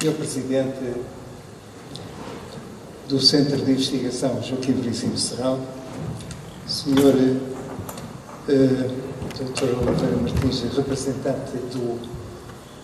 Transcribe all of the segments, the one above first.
Sr. Presidente do Centro de Investigação Joaquim Veríssimo Serrão, Sr. Dr. Oliveira Martins, representante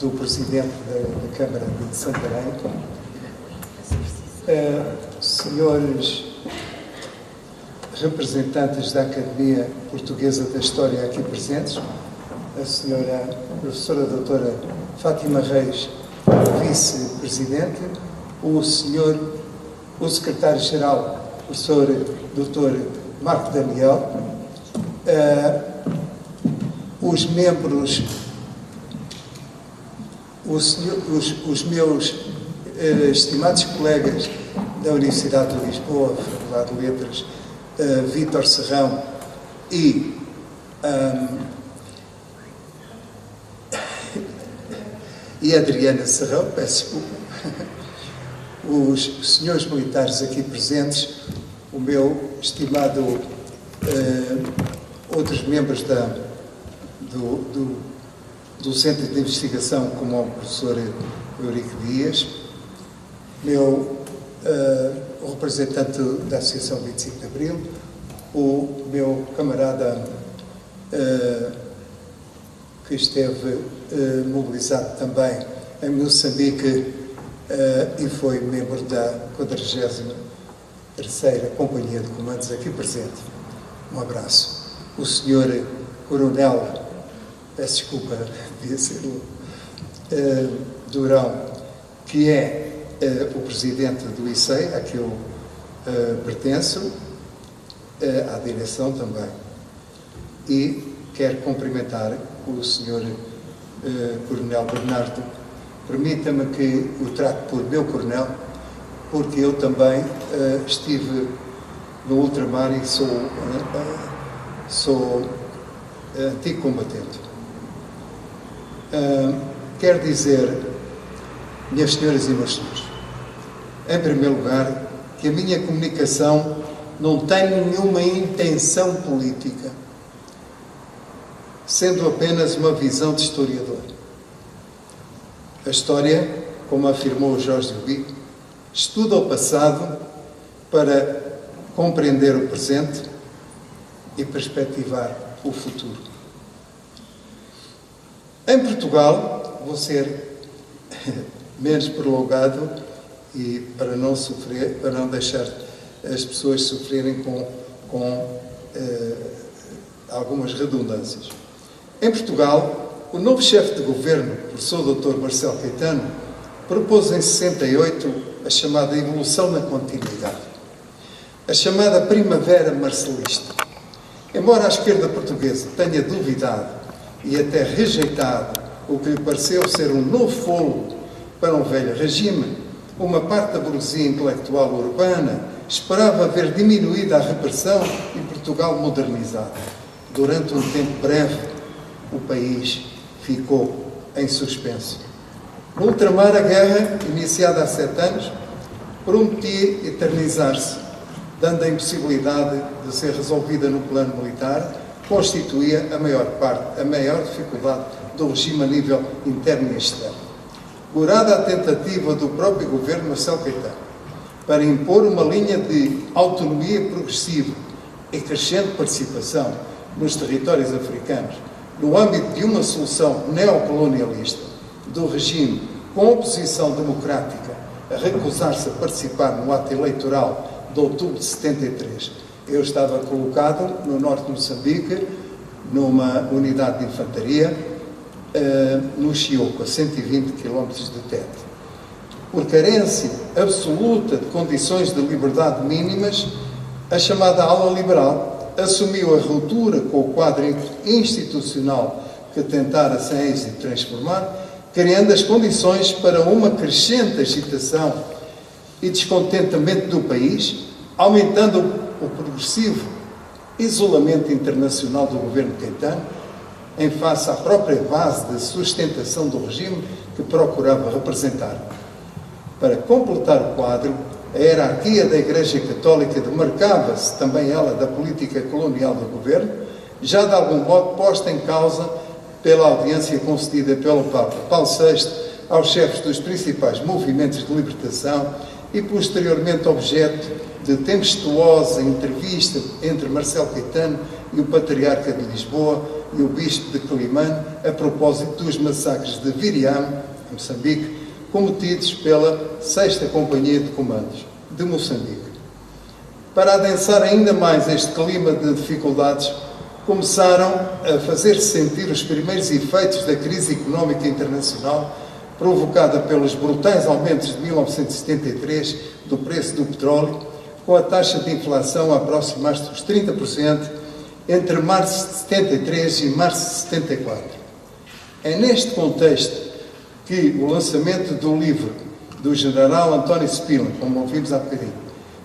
do Presidente da Câmara de Santarém, senhores representantes da Academia Portuguesa da História aqui presentes, a senhora professora doutora Fátima Reis, vice-presidente, o secretário-geral, professor Dr. Marco Daniel, os membros, os meus estimados colegas da Universidade de Lisboa, Faculdade de Letras, Vítor Serrão e Adriana Serrão, peço desculpa, os senhores militares aqui presentes, o meu estimado outros membros do Centro de Investigação, como o professor Eurico Dias, o representante da Associação 25 de Abril, o meu camarada que esteve mobilizado também em Moçambique e foi membro da 43ª Companhia de Comandos aqui presente. Um abraço. O senhor Coronel, peço desculpa, devia ser o Durão, que é o presidente do ICEI, a que eu pertenço, à direção também. E quero cumprimentar o senhor Coronel Bernardo. Permita-me que o trate por meu coronel, porque eu também estive no ultramar e sou antigo combatente. Quero dizer, minhas senhoras e meus senhores, em primeiro lugar, que a minha comunicação não tem nenhuma intenção política, sendo apenas uma visão de historiador. A história, como afirmou Jorge Duby, estuda o passado para compreender o presente e perspectivar o futuro. Em Portugal, vou ser menos prolongado e para não sofrer, para não deixar as pessoas sofrerem com algumas redundâncias. Em Portugal, o novo chefe de governo, o professor Dr. Marcelo Caetano, propôs em 68 a chamada evolução na continuidade, a chamada primavera marcelista. Embora a esquerda portuguesa tenha duvidado e até rejeitado o que lhe pareceu ser um novo fôlego para um velho regime, uma parte da burguesia intelectual urbana esperava ver diminuída a repressão e Portugal modernizado. Durante um tempo breve, o país ficou em suspenso. No ultramar, a guerra, iniciada há 7 anos, prometia eternizar-se, dando a impossibilidade de ser resolvida no plano militar, constituía a maior dificuldade do regime a nível interno e externo. Lograda a tentativa do próprio governo Marcelo Caetano para impor uma linha de autonomia progressiva e crescente participação nos territórios africanos, no âmbito de uma solução neocolonialista do regime com oposição democrática a recusar-se a participar no ato eleitoral de outubro de 73. Eu estava colocado no norte de Moçambique, numa unidade de infantaria, no Chioco, a 120 km de Tete. Por carência absoluta de condições de liberdade mínimas, a chamada ala liberal assumiu a ruptura com o quadro institucional que tentara sem êxito transformar, criando as condições para uma crescente agitação e descontentamento do país, aumentando o progressivo isolamento internacional do governo Caetano, em face à própria base de sustentação do regime que procurava representar. Para completar o quadro, a hierarquia da Igreja Católica demarcava-se também ela da política colonial do governo, já de algum modo posta em causa pela audiência concedida pelo Papa Paulo VI aos chefes dos principais movimentos de libertação e posteriormente objeto de tempestuosa entrevista entre Marcelo Caetano e o Patriarca de Lisboa e o Bispo de Quelimane a propósito dos massacres de Viriame, em Moçambique, cometidos pela 6ª Companhia de Comandos de Moçambique. Para adensar ainda mais este clima de dificuldades, começaram a fazer-se sentir os primeiros efeitos da crise económica internacional provocada pelos brutais aumentos de 1973 do preço do petróleo, com a taxa de inflação a aproximar-se dos 30% entre março de 73 e março de 74. É neste contexto que o lançamento do livro do general António Spínola, como ouvimos há bocadinho,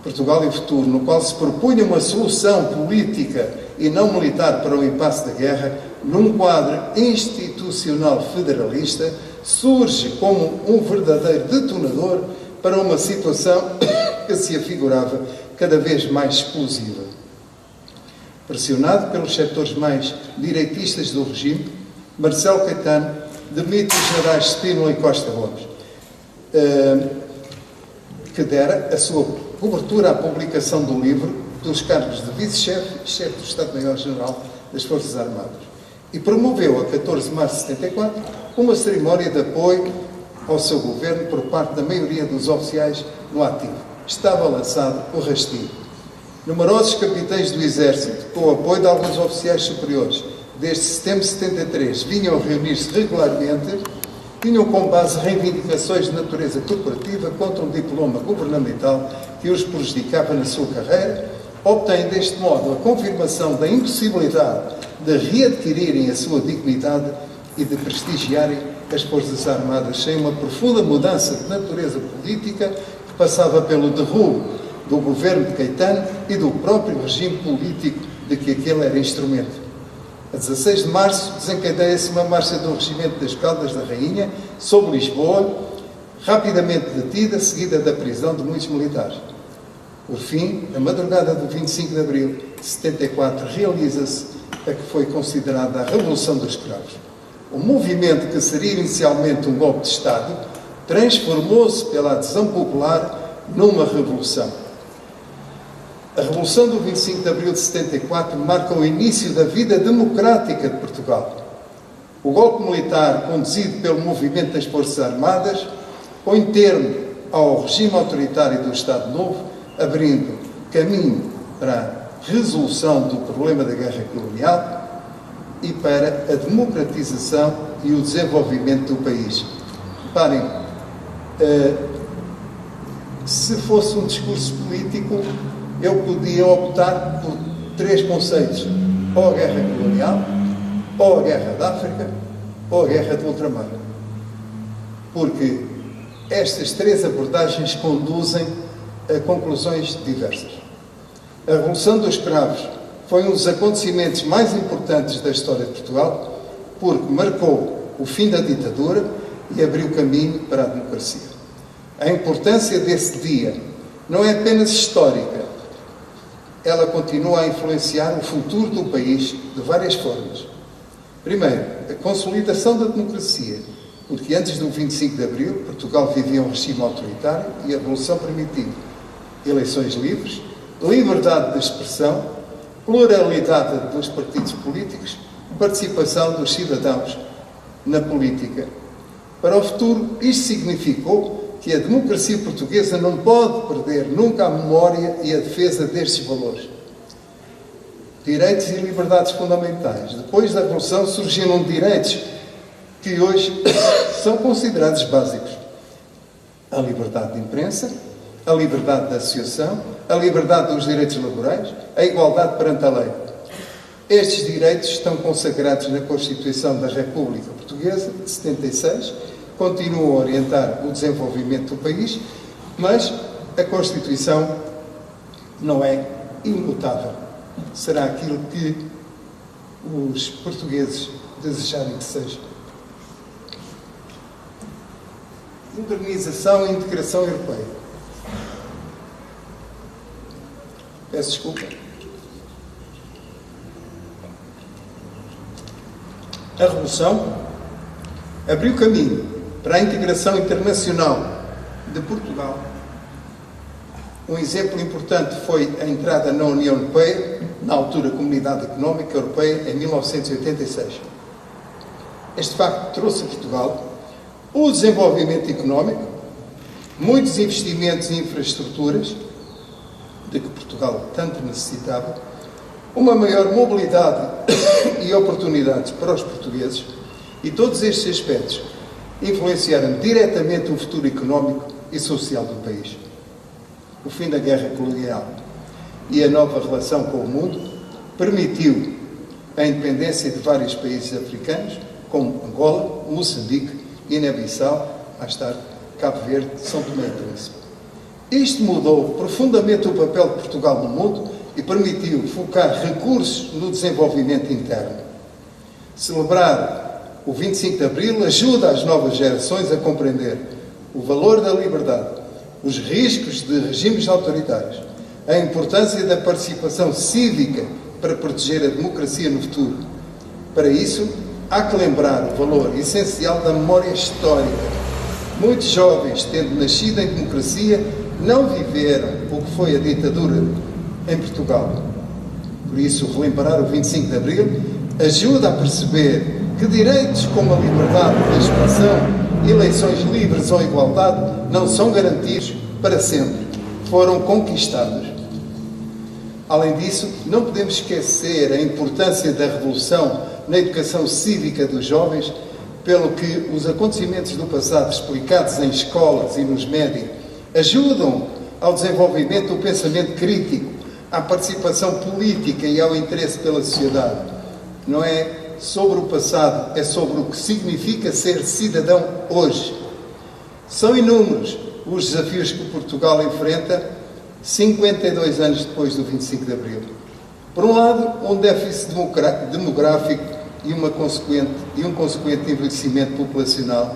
Portugal e o Futuro, no qual se propunha uma solução política e não militar para o impasse da guerra, num quadro institucional federalista, surge como um verdadeiro detonador para uma situação que se afigurava cada vez mais explosiva. Pressionado pelos setores mais direitistas do regime, Marcelo Caetano demite os generais Spínola e Costa Gomes, que dera a sua cobertura à publicação do livro dos cargos de vice-chefe e chefe do Estado-Maior-General das Forças Armadas, e promoveu, a 14 de março de 74, uma cerimónia de apoio ao seu governo por parte da maioria dos oficiais no ativo. Estava lançado o rastilho. Numerosos capitães do Exército, com o apoio de alguns oficiais superiores, desde setembro de 73, vinham a reunir-se regularmente, tinham como base reivindicações de natureza corporativa contra um diploma governamental que os prejudicava na sua carreira, obtêm deste modo a confirmação da impossibilidade de readquirirem a sua dignidade e de prestigiarem as Forças Armadas sem uma profunda mudança de natureza política que passava pelo derrubo do governo de Caetano e do próprio regime político de que aquele era instrumento. A 16 de março desencadeia-se uma marcha do Regimento das Caldas da Rainha sobre Lisboa, rapidamente detida, seguida da prisão de muitos militares. Por fim, na madrugada do 25 de abril de 74, realiza-se a que foi considerada a Revolução dos Cravos. O movimento, que seria inicialmente um golpe de Estado, transformou-se pela adesão popular numa revolução. A Revolução do 25 de abril de 74 marca o início da vida democrática de Portugal. O golpe militar, conduzido pelo movimento das Forças Armadas, põe termo ao regime autoritário do Estado Novo, abrindo caminho para a resolução do problema da guerra colonial e para a democratização e o desenvolvimento do país. Reparem, se fosse um discurso político, eu podia optar por 3 conceitos: ou a guerra colonial, ou a guerra da África, ou a guerra do ultramar. Porque estas 3 abordagens conduzem a conclusões diversas. A Revolução dos Cravos foi um dos acontecimentos mais importantes da história de Portugal, porque marcou o fim da ditadura e abriu caminho para a democracia. A importância desse dia não é apenas histórica, ela continua a influenciar o futuro do país de várias formas. Primeiro, a consolidação da democracia, porque antes do 25 de abril, Portugal vivia um regime autoritário e a Revolução permitiu eleições livres, liberdade de expressão, pluralidade dos partidos políticos, participação dos cidadãos na política. Para o futuro, isto significou que a democracia portuguesa não pode perder nunca a memória e a defesa destes valores. Direitos e liberdades fundamentais. Depois da Revolução surgiram direitos que hoje são considerados básicos: a liberdade de imprensa, a liberdade de associação, a liberdade dos direitos laborais, a igualdade perante a lei. Estes direitos estão consagrados na Constituição da República Portuguesa de 76, continuam a orientar o desenvolvimento do país, mas a Constituição não é imutável. Será aquilo que os portugueses desejarem que seja. Modernização e integração europeia. Peço desculpa. A Revolução abriu caminho para a integração internacional de Portugal. Um exemplo importante foi a entrada na União Europeia, na altura Comunidade Económica Europeia, em 1986. Este facto trouxe a Portugal o desenvolvimento económico, muitos investimentos em infraestruturas, de que Portugal tanto necessitava, uma maior mobilidade e oportunidades para os portugueses, e todos estes aspectos influenciaram diretamente o futuro económico e social do país. O fim da guerra colonial e a nova relação com o mundo permitiu a independência de vários países africanos, como Angola, Moçambique, Guiné-Bissau, mais tarde Cabo Verde, São Tomé e Príncipe. Isto mudou profundamente o papel de Portugal no mundo e permitiu focar recursos no desenvolvimento interno. Celebrar o 25 de Abril ajuda as novas gerações a compreender o valor da liberdade, os riscos de regimes autoritários, a importância da participação cívica para proteger a democracia no futuro. Para isso, há que lembrar o valor essencial da memória histórica. Muitos jovens, tendo nascido em democracia, não viveram o que foi a ditadura em Portugal. Por isso, relembrar o 25 de Abril ajuda a perceber que direitos como a liberdade de expressão, eleições livres ou igualdade não são garantidos para sempre, foram conquistados. Além disso, não podemos esquecer a importância da revolução na educação cívica dos jovens, pelo que os acontecimentos do passado explicados em escolas e nos média ajudam ao desenvolvimento do pensamento crítico, à participação política e ao interesse pela sociedade. Não é sobre o passado, é sobre o que significa ser cidadão hoje. São inúmeros os desafios que Portugal enfrenta 52 anos depois do 25 de Abril. Por um lado, um déficit demográfico e um consequente envelhecimento populacional,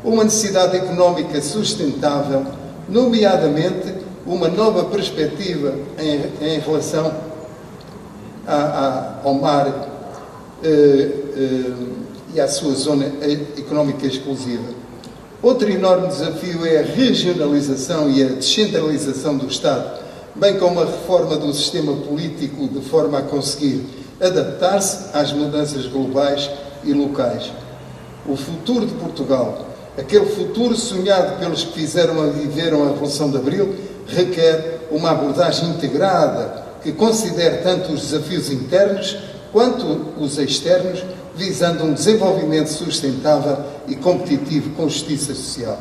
uma necessidade económica sustentável, nomeadamente uma nova perspectiva em relação ao mar e à sua zona económica exclusiva. Outro enorme desafio é a regionalização e a descentralização do Estado, bem como a reforma do sistema político de forma a conseguir adaptar-se às mudanças globais e locais. O futuro de Portugal, aquele futuro sonhado pelos que fizeram e viveram a Revolução de Abril, requer uma abordagem integrada que considere tanto os desafios internos quanto os externos, visando um desenvolvimento sustentável e competitivo com justiça social.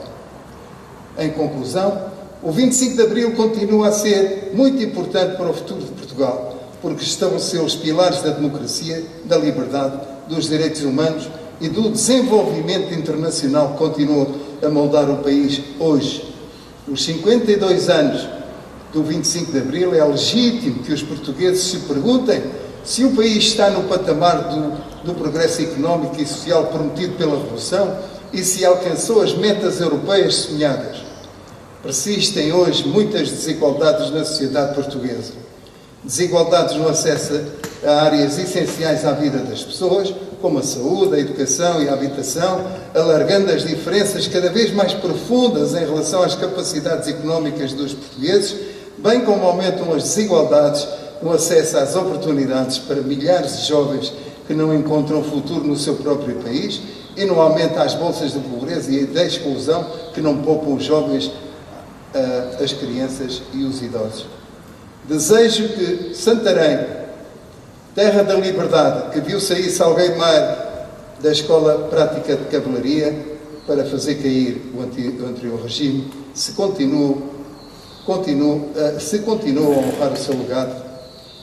Em conclusão, o 25 de Abril continua a ser muito importante para o futuro de Portugal, porque estabeleceu os pilares da democracia, da liberdade, dos direitos humanos e do desenvolvimento internacional que continua a moldar o país hoje. Os 52 anos do 25 de Abril é legítimo que os portugueses se perguntem se o país está no patamar do progresso económico e social prometido pela Revolução e se alcançou as metas europeias sonhadas. Persistem hoje muitas desigualdades na sociedade portuguesa. Desigualdades no acesso a áreas essenciais à vida das pessoas, como a saúde, a educação e a habitação, alargando as diferenças cada vez mais profundas em relação às capacidades económicas dos portugueses, bem como aumentam as desigualdades no acesso às oportunidades para milhares de jovens que não encontram futuro no seu próprio país e no aumento às bolsas de pobreza e da exclusão que não poupam os jovens, as crianças e os idosos. Desejo que Santarém, terra da liberdade, que viu sair Salgueiro-Mar da Escola Prática de Cavalaria para fazer cair o anterior regime, se continue a honrar o seu legado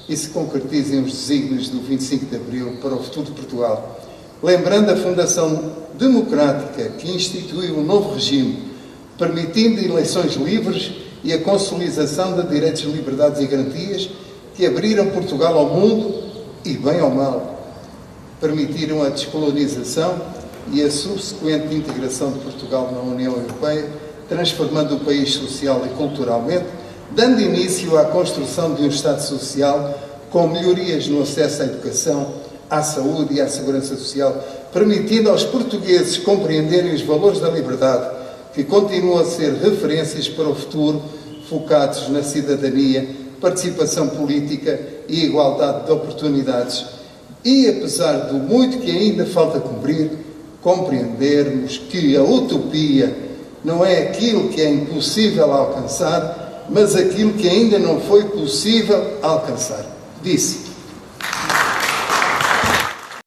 e se concretizem os desígnios do 25 de Abril para o futuro de Portugal, lembrando a Fundação Democrática que instituiu um novo regime, permitindo eleições livres e a consolidação de direitos, liberdades e garantias que abriram Portugal ao mundo e, bem ou mal, permitiram a descolonização e a subsequente integração de Portugal na União Europeia, transformando o país social e culturalmente, dando início à construção de um Estado social com melhorias no acesso à educação, à saúde e à segurança social, permitindo aos portugueses compreenderem os valores da liberdade, que continuam a ser referências para o futuro, focados na cidadania, participação política e igualdade de oportunidades. E, apesar do muito que ainda falta cumprir, compreendermos que a utopia não é aquilo que é impossível alcançar, mas aquilo que ainda não foi possível alcançar. Disse: